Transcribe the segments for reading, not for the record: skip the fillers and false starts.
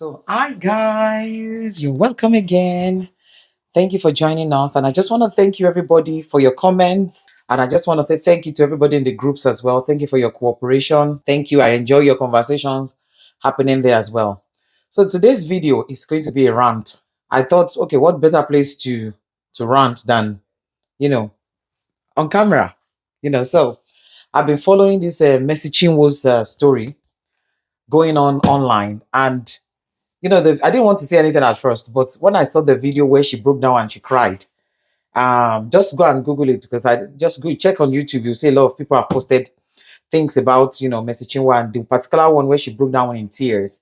So, hi guys, you're welcome again. Thank you for joining us. And I just want to thank you, everybody, for your comments. And I just want to say thank you to everybody in the groups as well. Thank you for your cooperation. Thank you. I enjoy your conversations happening there as well. So, today's video is going to be a rant. I thought, okay, what better place to rant than, you know, on camera? So I've been following this Messi Chinwo's story going on online. And I didn't want to say anything at first, but when I saw the video where she broke down and she cried, just go and Google it because I just go check on YouTube. You'll see a lot of people have posted things about, Mercy Chinwa and the particular one where she broke down in tears.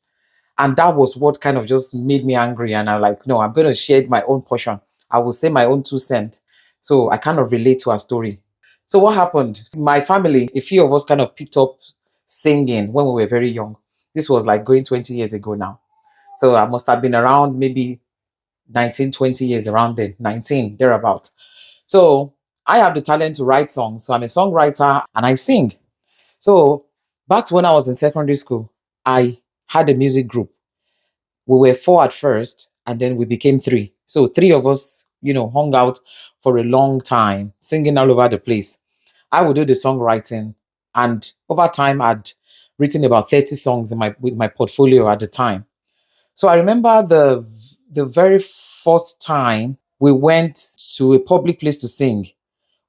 And that was what kind of just made me angry. And I'm like, no, I'm going to share my own portion. I will say my own 2 cents. So I kind of relate to her story. So what happened? My family, a few of us kind of picked up singing when we were very young. This was like going 20 years ago now. So I must have been around maybe 19, 20 years around then, 19, thereabout. So I have the talent to write songs. So I'm a songwriter and I sing. So back when I was in secondary school, I had a music group. We were four at first and then we became three. So three of us, hung out for a long time, singing all over the place. I would do the songwriting and over time I'd written about 30 songs in with my portfolio at the time. So I remember the very first time we went to a public place to sing.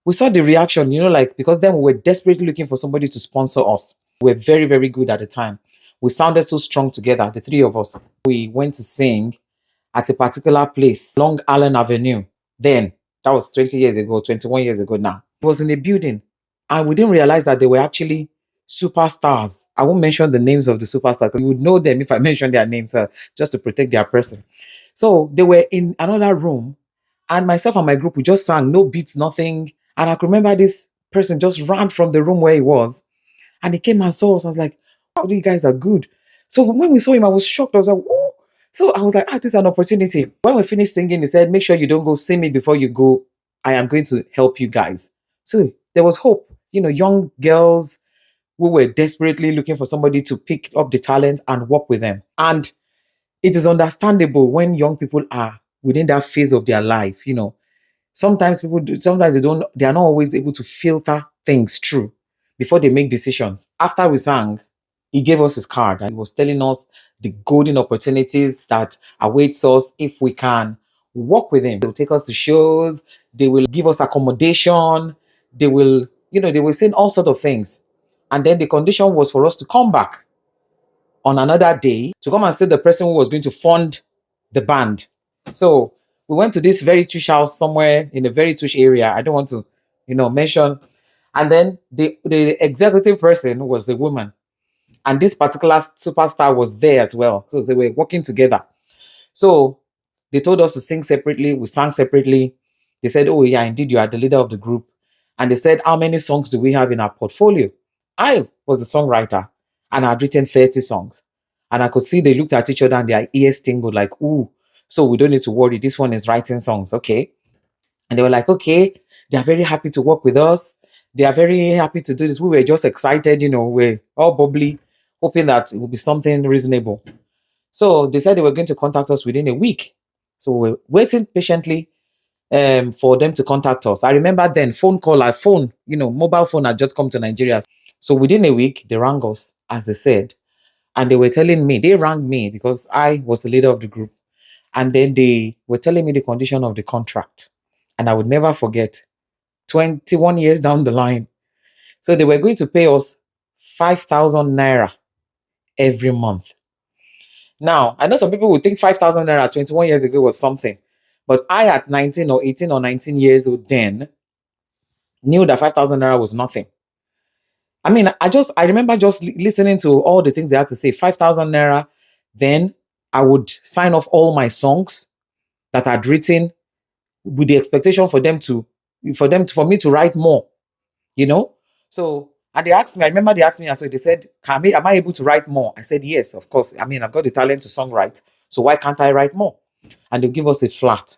We saw the reaction, like because then we were desperately looking for somebody to sponsor us. We were very, very good at the time. We sounded so strong together, the three of us. We went to sing at a particular place, Long Island Avenue. Then, that was 20 years ago, 21 years ago now. It was in a building. And we didn't realize that they were actually superstars. I won't mention the names of the superstars because you would know them if I mention their names just to protect their person. So they were in another room, and myself and my group, we just sang, no beats, nothing. And I could remember this person just ran from the room where he was, and he came and saw us. I was like, wow, you guys are good. So when we saw him, I was shocked. I was like, oh. So I was like, this is an opportunity. When we finished singing, he said, make sure you don't go see me before you go. I am going to help you guys. So there was hope. Young girls who were desperately looking for somebody to pick up the talent and work with them. And it is understandable when young people are within that phase of their life. Sometimes sometimes they are not always able to filter things through before they make decisions. After we sang, he gave us his card and he was telling us the golden opportunities that awaits us if we can work with him. They'll take us to shows, they will give us accommodation, they will say all sorts of things. And then the condition was for us to come back on another day to come and see the person who was going to fund the band. So we went to this very tush house somewhere in a very tush area. I don't want to, mention. And then the executive person was a woman. And this particular superstar was there as well. So they were working together. So they told us to sing separately. We sang separately. They said, oh, yeah, indeed, you are the leader of the group. And they said, how many songs do we have in our portfolio? I was the songwriter and I had written 30 songs. And I could see they looked at each other and their ears tingled like, ooh, so we don't need to worry. This one is writing songs. Okay. And they were like, okay, they are very happy to work with us. They are very happy to do this. We were just excited, we're all bubbly, hoping that it would be something reasonable. So they said they were going to contact us within a week. So we're waiting patiently for them to contact us. I remember then mobile phone had just come to Nigeria. So within a week, they rang us, as they said, and they were telling me, they rang me because I was the leader of the group. And then they were telling me the condition of the contract. And I would never forget, 21 years down the line. So they were going to pay us 5,000 naira every month. Now, I know some people would think 5,000 naira 21 years ago was something. But I, at 19 or 18 or 19 years old then, knew that 5,000 naira was nothing. I mean, I remember just listening to all the things they had to say. 5,000 naira, then I would sign off all my songs that I'd written with the expectation for me to write more, So, and they asked me, I remember they asked me, and so they said, am I able to write more? I said, yes, of course. I mean, I've got the talent to songwrite, so why can't I write more? And they'll give us a flat.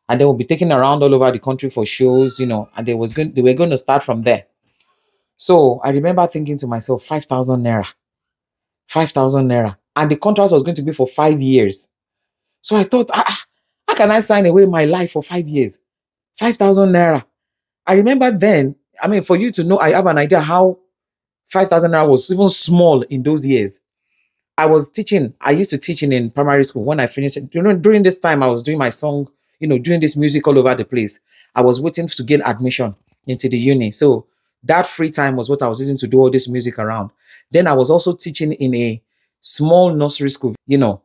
And they will be taken around all over the country for shows, and they were going to start from there. So I remember thinking to myself, 5,000 naira. 5,000 naira. And the contract was going to be for 5 years. So I thought, how can I sign away my life for 5 years? 5,000 naira. I remember then, I mean, for you to know, I have an idea how 5,000 naira was even small in those years. I was teaching, I used to teach in primary school. When I finished, during this time, I was doing my song, doing this music all over the place. I was waiting to get admission into the uni. So that free time was what I was using to do all this music around. Then I was also teaching in a small nursery school,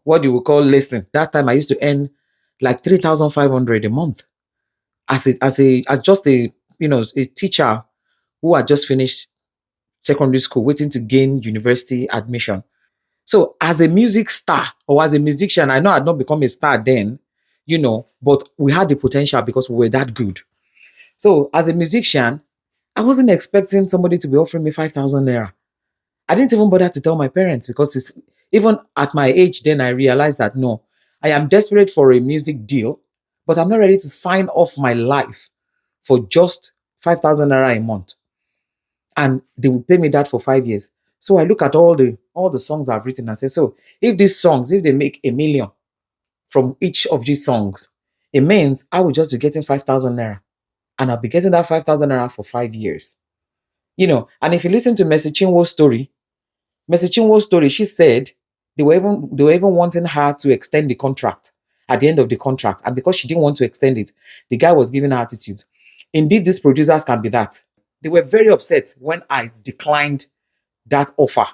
what you would call lesson. That time I used to earn like 3,500 a month as just a teacher who had just finished secondary school, waiting to gain university admission. So as a music star or as a musician, I know I'd not become a star then, but we had the potential because we were that good. So as a musician, I wasn't expecting somebody to be offering me 5,000 naira. I didn't even bother to tell my parents because even at my age then I realized that no, I am desperate for a music deal, but I'm not ready to sign off my life for just 5,000 naira a month. And they will pay me that for 5 years. So I look at all the songs I've written and say, so if these songs, if they make 1 million from each of these songs, it means I will just be getting 5,000 naira. And I'll be getting that 5,000 naira for 5 years. And if you listen to Mercy Chinwo's story, she said they were even wanting her to extend the contract at the end of the contract. And because she didn't want to extend it, the guy was giving her attitude. Indeed, these producers can be that. They were very upset when I declined that offer.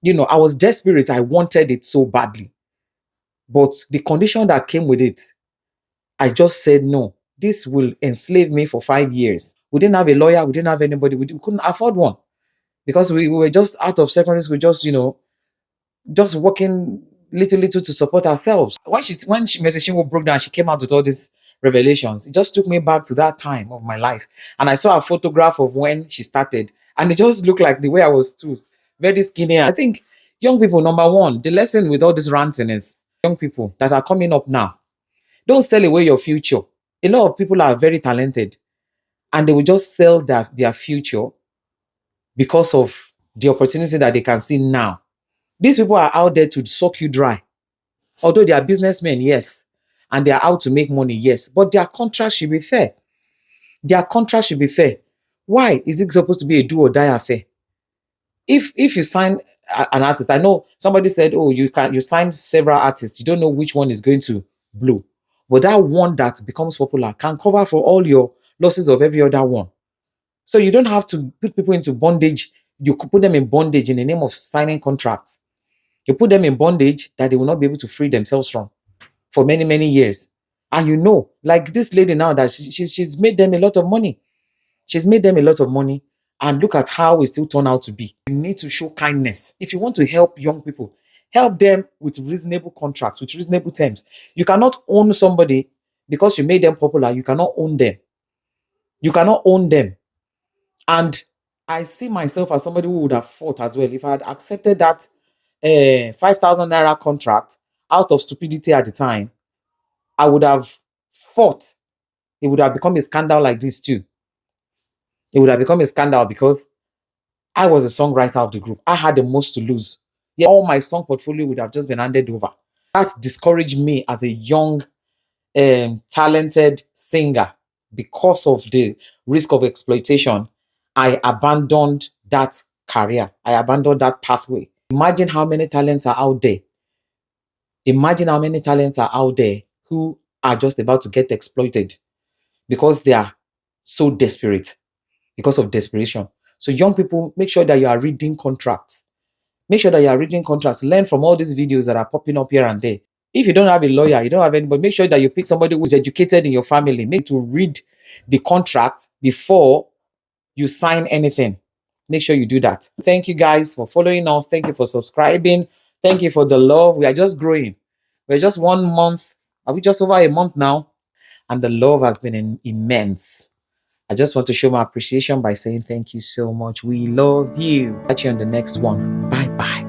I was desperate. I wanted it so badly. But the condition that came with it, I just said, no, this will enslave me for 5 years. We didn't have a lawyer. We didn't have anybody. We couldn't afford one because we were just out of secondary school, just working little to support ourselves. When Mercy Chinwo broke down, she came out with all these revelations. It just took me back to that time of my life. And I saw a photograph of when she started. And it just looked like the way I was too, very skinny. I think young people, number one, the lesson with all this ranting is young people that are coming up now, don't sell away your future. A lot of people are very talented and they will just sell their future because of the opportunity that they can see now. These people are out there to suck you dry. Although they are businessmen, yes, and they are out to make money, yes, but their contract should be fair. Their contract should be fair. Why is it supposed to be a do or die affair? If you sign an artist, I know somebody said, oh, you signed several artists, you don't know which one is going to blow. But that one that becomes popular can cover for all your losses of every other one. So you don't have to put people into bondage. You could put them in bondage in the name of signing contracts. You put them in bondage that they will not be able to free themselves from for many, many years. And like this lady now that she's made them a lot of money. She's made them a lot of money. And look at how it still turned out to be. You need to show kindness. If you want to help young people, help them with reasonable contracts, with reasonable terms. You cannot own somebody because you made them popular. You cannot own them. You cannot own them. And I see myself as somebody who would have fought as well if I had accepted that 5,000 naira contract out of stupidity at the time. I would have fought. It would have become a scandal like this too. It would have become a scandal because I was a songwriter of the group. I had the most to lose. Yeah, all my song portfolio would have just been handed over. That discouraged me as a young, talented singer because of the risk of exploitation. I abandoned that career. I abandoned that pathway. Imagine how many talents are out there. Imagine how many talents are out there who are just about to get exploited because they are so desperate, because of desperation. So young people, make sure that you are reading contracts. Make sure that you are reading contracts. Learn from all these videos that are popping up here and there. If you don't have a lawyer, you don't have anybody, make sure that you pick somebody who is educated in your family. Make to read the contract before you sign anything. Make sure you do that. Thank you guys for following us. Thank you for subscribing. Thank you for the love. We are just growing. We're just 1 month. Are we just over a month now? And the love has been immense. I just want to show my appreciation by saying thank you so much. We love you. Catch you on the next one. Bye bye.